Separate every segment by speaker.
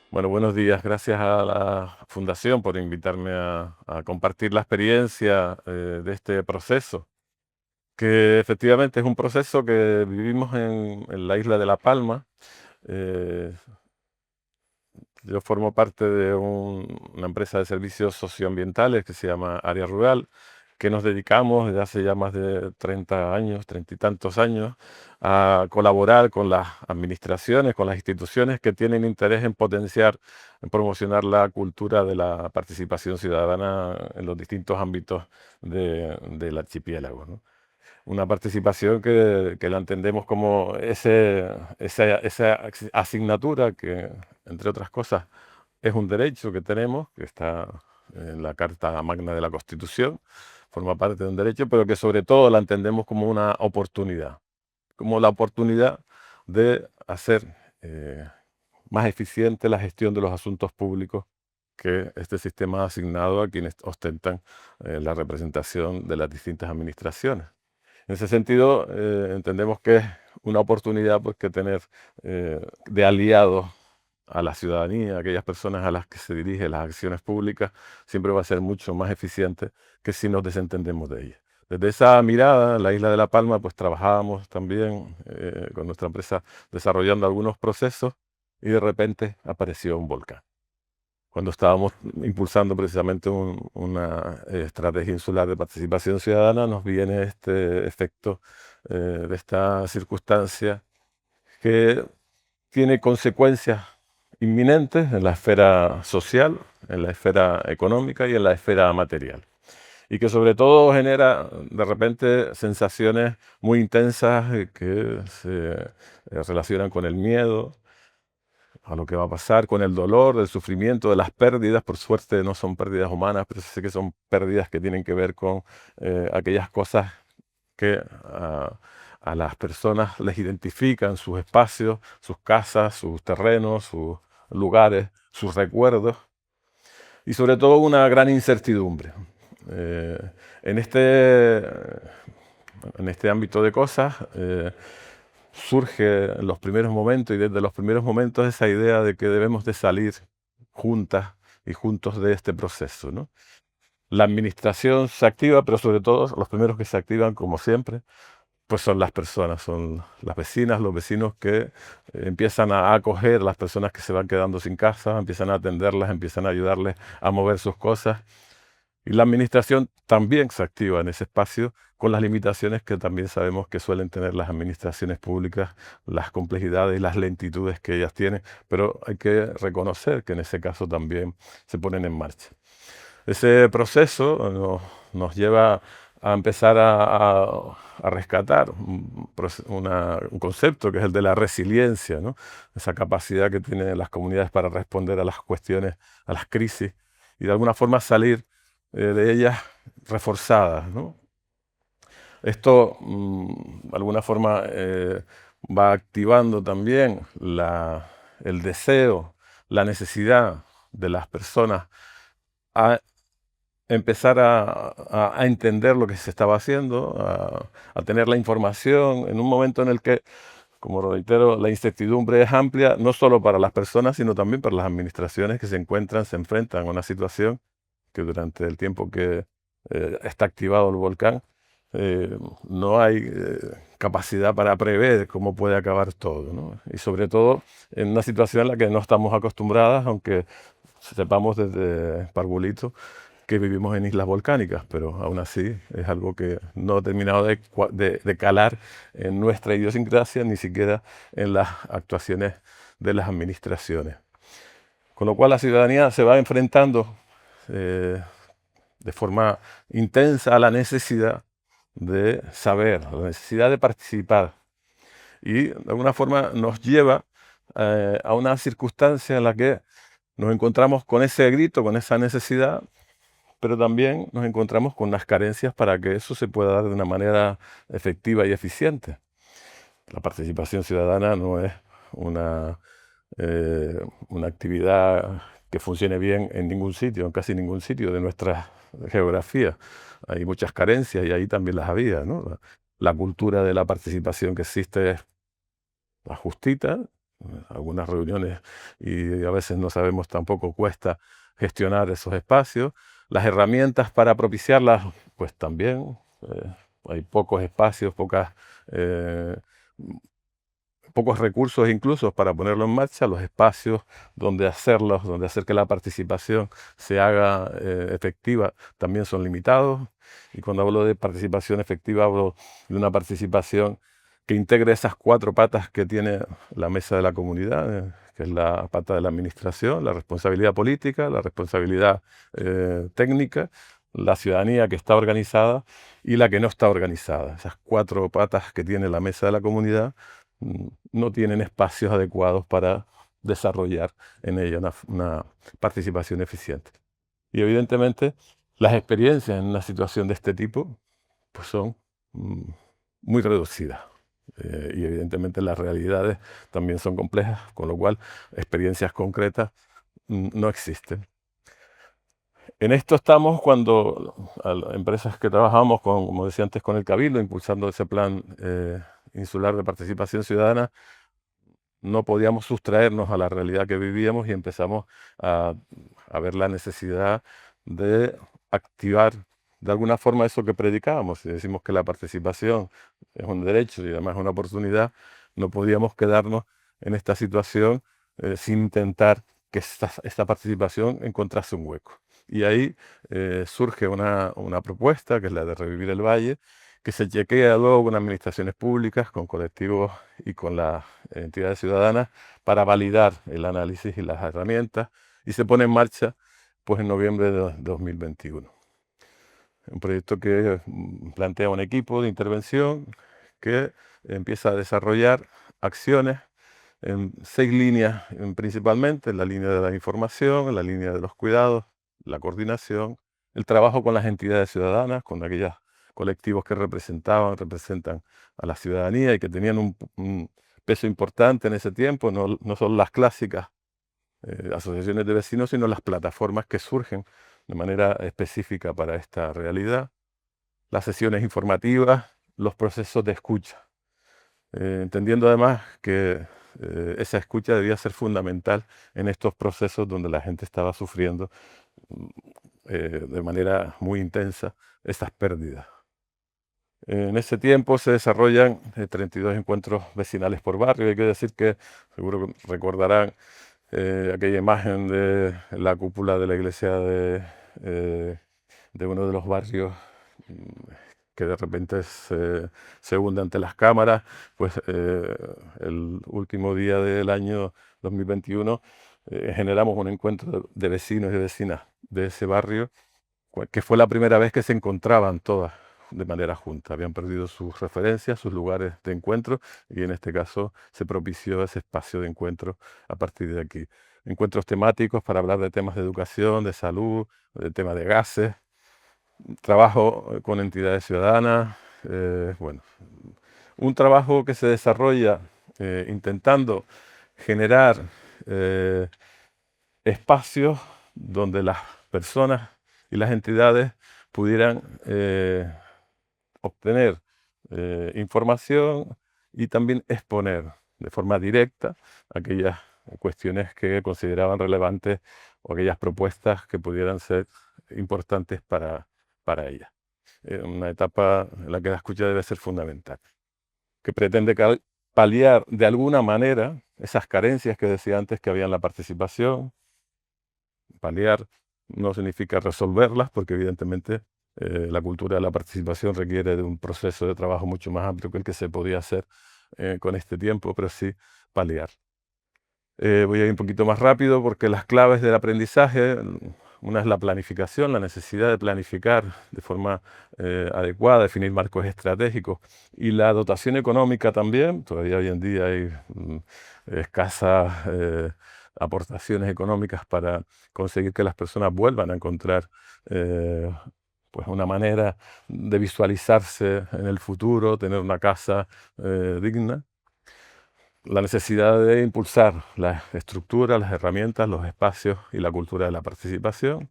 Speaker 1: Bueno, buenos días. Gracias a la Fundación por invitarme a compartir la experiencia de este proceso, que efectivamente es un proceso que vivimos en la isla de La Palma. Eh, yo formo parte de una empresa de servicios socioambientales que se llama Área Rural, que nos dedicamos desde hace ya más de 30 años, 30 y tantos años, a colaborar con las administraciones, con las instituciones que tienen interés en potenciar, en promocionar la cultura de la participación ciudadana en los distintos ámbitos del archipiélago, ¿no? Una participación que la entendemos como esa asignatura que, entre otras cosas, es un derecho que tenemos, que está en la Carta Magna de la Constitución, forma parte de un derecho, pero que sobre todo la entendemos como una oportunidad, como la oportunidad de hacer eh, más eficiente la gestión de los asuntos públicos que este sistema ha asignado a quienes ostentan la representación de las distintas administraciones. En ese sentido, entendemos que es una oportunidad pues, que tener de aliados a la ciudadanía, a aquellas personas a las que se dirigen las acciones públicas, siempre va a ser mucho más eficiente que si nos desentendemos de ellas. Desde esa mirada, en la isla de La Palma, pues trabajábamos también con nuestra empresa desarrollando algunos procesos y de repente apareció un volcán. Cuando estábamos impulsando precisamente una estrategia insular de participación ciudadana, nos viene este efecto de esta circunstancia que tiene consecuencias inminentes en la esfera social, en la esfera económica y en la esfera material. Y que sobre todo genera de repente sensaciones muy intensas que se relacionan con el miedo, a lo que va a pasar, con el dolor, el sufrimiento, de las pérdidas. Por suerte no son pérdidas humanas, pero sé que son pérdidas que tienen que ver con aquellas cosas que a las personas les identifican, sus espacios, sus casas, sus terrenos, sus lugares, sus recuerdos y sobre todo una gran incertidumbre. Eh, en, este, en este ámbito de cosas surge en los primeros momentos y desde los primeros momentos esa idea de que debemos de salir juntas y juntos de este proceso, ¿no? La administración se activa, pero sobre todo los primeros que se activan, como siempre, pues son las personas, son las vecinas, los vecinos que empiezan a acoger a las personas que se van quedando sin casa, empiezan a atenderlas, empiezan a ayudarles a mover sus cosas. Y la administración también se activa en ese espacio con las limitaciones que también sabemos que suelen tener las administraciones públicas, las complejidades y las lentitudes que ellas tienen, pero hay que reconocer que en ese caso también se ponen en marcha. Ese proceso nos lleva a empezar a rescatar un concepto que es el de la resiliencia, ¿no? Esa capacidad que tienen las comunidades para responder a las cuestiones, a las crisis y de alguna forma salir de ellas reforzadas, ¿no? Esto, de alguna forma, va activando también el deseo, la necesidad de las personas a empezar a entender lo que se estaba haciendo, a tener la información en un momento en el que, como reitero, la incertidumbre es amplia, no solo para las personas, sino también para las administraciones que se enfrentan a una situación que durante el tiempo que está activado el volcán, no hay capacidad para prever cómo puede acabar todo, ¿no? Y sobre todo en una situación en la que no estamos acostumbradas, aunque sepamos desde Parvulito que vivimos en islas volcánicas, pero aún así es algo que no ha terminado de calar en nuestra idiosincrasia, ni siquiera en las actuaciones de las administraciones. Con lo cual la ciudadanía se va enfrentando eh, de forma intensa a la necesidad de saber, a la necesidad de participar. Y de alguna forma nos lleva a una circunstancia en la que nos encontramos con ese grito, con esa necesidad, pero también nos encontramos con las carencias para que eso se pueda dar de una manera efectiva y eficiente. La participación ciudadana no es una, una actividad que funcione bien en ningún sitio, en casi ningún sitio de nuestra geografía. Hay muchas carencias y ahí también las había, ¿no? La cultura de la participación que existe es justita, algunas reuniones y a veces no sabemos tampoco, cuesta gestionar esos espacios. Las herramientas para propiciarlas, pues también hay pocos espacios, eh, pocos recursos incluso para ponerlo en marcha, los espacios donde hacerlos, donde hacer que la participación se haga efectiva, también son limitados. Y cuando hablo de participación efectiva, hablo de una participación que integre esas cuatro patas que tiene la mesa de la comunidad, que es la pata de la administración, la responsabilidad política, la responsabilidad técnica, la ciudadanía que está organizada y la que no está organizada. Esas cuatro patas que tiene la mesa de la comunidad no tienen espacios adecuados para desarrollar en ella una participación eficiente. Y evidentemente las experiencias en una situación de este tipo pues son muy reducidas. Y evidentemente las realidades también son complejas, con lo cual experiencias concretas no existen. En esto estamos cuando a las empresas que trabajamos, como decía antes, con el Cabildo, impulsando ese plan insular de participación ciudadana, no podíamos sustraernos a la realidad que vivíamos y empezamos a, a ver la necesidad de activar de alguna forma eso que predicábamos. Si decimos que la participación es un derecho y además una oportunidad, no podíamos quedarnos en esta situación sin intentar que esta participación encontrase un hueco. Y ahí surge una propuesta, que es la de Revivir el Valle, que se chequea luego con administraciones públicas, con colectivos y con las entidades ciudadanas para validar el análisis y las herramientas, y se pone en marcha pues en noviembre de 2021. Un proyecto que plantea un equipo de intervención que empieza a desarrollar acciones en 6 líneas principalmente: en la línea de la información, en la línea de los cuidados, la coordinación, el trabajo con las entidades ciudadanas, con aquellos colectivos que representan a la ciudadanía y que tenían un peso importante en ese tiempo, no son las clásicas asociaciones de vecinos, sino las plataformas que surgen de manera específica para esta realidad, las sesiones informativas, los procesos de escucha, entendiendo además que esa escucha debía ser fundamental en estos procesos donde la gente estaba sufriendo de manera muy intensa estas pérdidas. En ese tiempo se desarrollan 32 encuentros vecinales por barrio. Hay que decir que, seguro que recordarán, aquella imagen de la cúpula de la iglesia de uno de los barrios que de repente se hunde ante las cámaras. Pues el último día del año 2021 generamos un encuentro de vecinos y vecinas de ese barrio, que fue la primera vez que se encontraban todas de manera junta. Habían perdido sus referencias, sus lugares de encuentro, y en este caso se propició ese espacio de encuentro a partir de aquí. Encuentros temáticos para hablar de temas de educación, de salud, de temas de gases, trabajo con entidades ciudadanas. Bueno, un trabajo que se desarrolla intentando generar espacios donde las personas y las entidades pudieran obtener información y también exponer de forma directa aquellas cuestiones que consideraban relevantes o aquellas propuestas que pudieran ser importantes para ellas. Una etapa en la que la escucha debe ser fundamental, que pretende paliar de alguna manera esas carencias que decía antes que había en la participación. Paliar no significa resolverlas, porque evidentemente la cultura de la participación requiere de un proceso de trabajo mucho más amplio que el que se podía hacer con este tiempo, pero sí paliar. Voy a ir un poquito más rápido porque las claves del aprendizaje, una es la planificación, la necesidad de planificar de forma adecuada, definir marcos estratégicos, y la dotación económica también. Todavía hoy en día hay escasas aportaciones económicas para conseguir que las personas vuelvan a encontrar pues una manera de visualizarse en el futuro, tener una casa digna. La necesidad de impulsar las estructuras, las herramientas, los espacios y la cultura de la participación.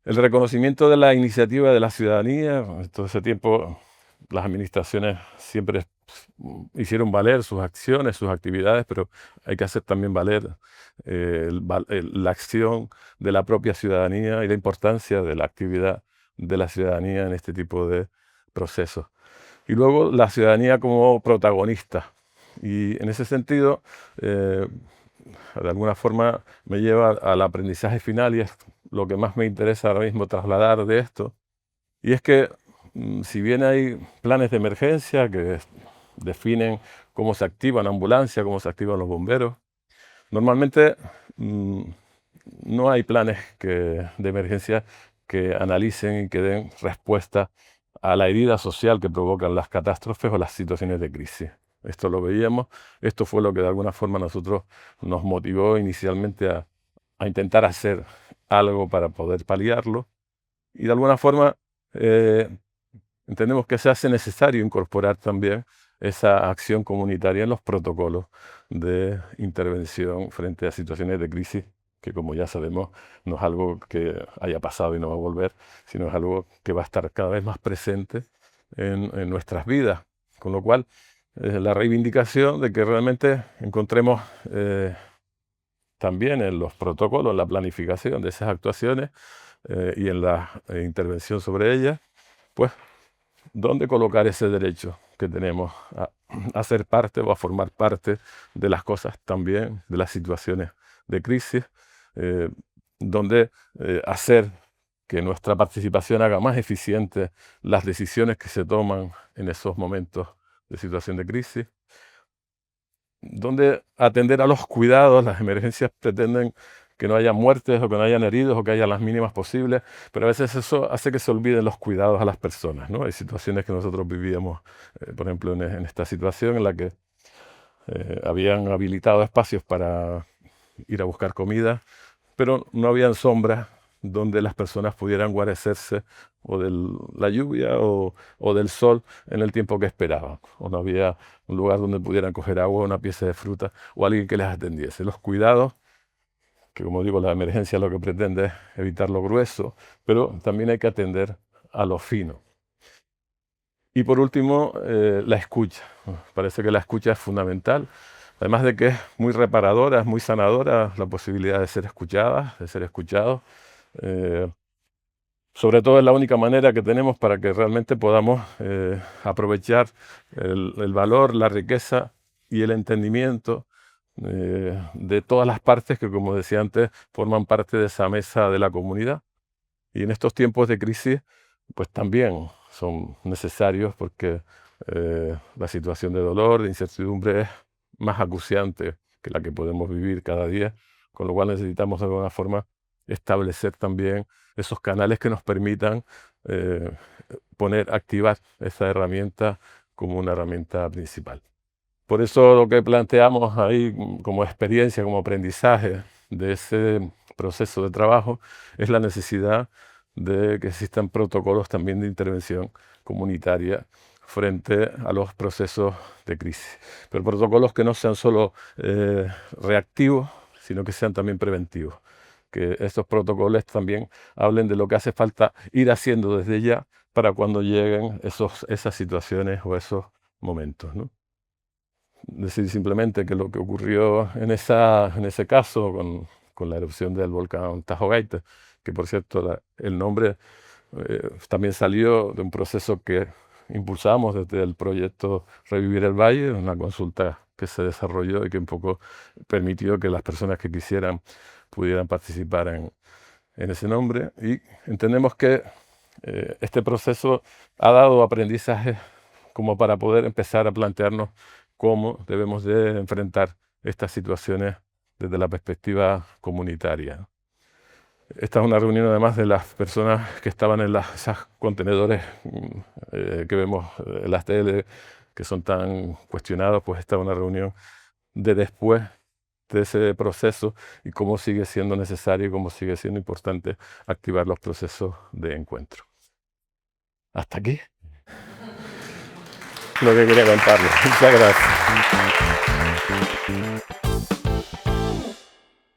Speaker 1: El reconocimiento de la iniciativa de la ciudadanía. En todo ese tiempo las administraciones siempre hicieron valer sus acciones, sus actividades, pero hay que hacer también valer la acción de la propia ciudadanía y la importancia de la actividad de la ciudadanía en este tipo de procesos. Y luego la ciudadanía como protagonista. Y en ese sentido, de alguna forma me lleva al aprendizaje final y es lo que más me interesa ahora mismo trasladar de esto. Y es que si bien hay planes de emergencia que definen cómo se activa una ambulancia, cómo se activan los bomberos, normalmente no hay planes de emergencia que analicen y que den respuesta a la herida social que provocan las catástrofes o las situaciones de crisis. Esto lo veíamos, esto fue lo que de alguna forma nosotros nos motivó inicialmente a intentar hacer algo para poder paliarlo. Y de alguna forma entendemos que se hace necesario incorporar también esa acción comunitaria en los protocolos de intervención frente a situaciones de crisis, que como ya sabemos no es algo que haya pasado y no va a volver, sino es algo que va a estar cada vez más presente en nuestras vidas. Con lo cual, la reivindicación de que realmente encontremos también en los protocolos, en la planificación de esas actuaciones y en la intervención sobre ellas, pues dónde colocar ese derecho que tenemos a ser parte o a formar parte de las cosas también, de las situaciones de crisis, eh, donde hacer que nuestra participación haga más eficiente las decisiones que se toman en esos momentos de situación de crisis, donde atender a los cuidados. Las emergencias pretenden que no haya muertes o que no hayan heridos o que haya las mínimas posibles, pero a veces eso hace que se olviden los cuidados a las personas, ¿no? Hay situaciones que nosotros vivíamos, por ejemplo, en esta situación en la que habían habilitado espacios para ir a buscar comida, pero no habían sombras donde las personas pudieran guarecerse o de la lluvia o del sol en el tiempo que esperaban. O no había un lugar donde pudieran coger agua, una pieza de fruta o alguien que les atendiese. Los cuidados, que como digo, la emergencia lo que pretende es evitar lo grueso, pero también hay que atender a lo fino. Y por último, la escucha. Parece que la escucha es fundamental. Además de que es muy reparadora, es muy sanadora la posibilidad de ser escuchadas, de ser escuchados. Eh, Sobre todo es la única manera que tenemos para que realmente podamos aprovechar el valor, la riqueza y el entendimiento de todas las partes que, como decía antes, forman parte de esa mesa de la comunidad. Y en estos tiempos de crisis, pues también son necesarios porque la situación de dolor, de incertidumbre es más acuciante que la que podemos vivir cada día, con lo cual necesitamos de alguna forma establecer también esos canales que nos permitan eh, activar esa herramienta como una herramienta principal. Por eso lo que planteamos ahí como experiencia, como aprendizaje de ese proceso de trabajo es la necesidad de que existan protocolos también de intervención comunitaria frente a los procesos de crisis. Pero protocolos que no sean solo reactivos, sino que sean también preventivos. Que estos protocolos también hablen de lo que hace falta ir haciendo desde ya para cuando lleguen esas situaciones o esos momentos, ¿no? Decir simplemente que lo que ocurrió en ese caso con la erupción del volcán Tajo Gaita, que por cierto el nombre también salió de un proceso que impulsamos desde el proyecto Revivir el Valle, una consulta que se desarrolló y que un poco permitió que las personas que quisieran pudieran participar en ese nombre. Y entendemos que este proceso ha dado aprendizaje como para poder empezar a plantearnos cómo debemos de enfrentar estas situaciones desde la perspectiva comunitaria. Esta es una reunión además de las personas que estaban en esos contenedores que vemos en las tele, que son tan cuestionados, pues esta es una reunión de después de ese proceso y cómo sigue siendo necesario y cómo sigue siendo importante activar los procesos de encuentro. Hasta aquí lo que quería contarles. Muchas gracias.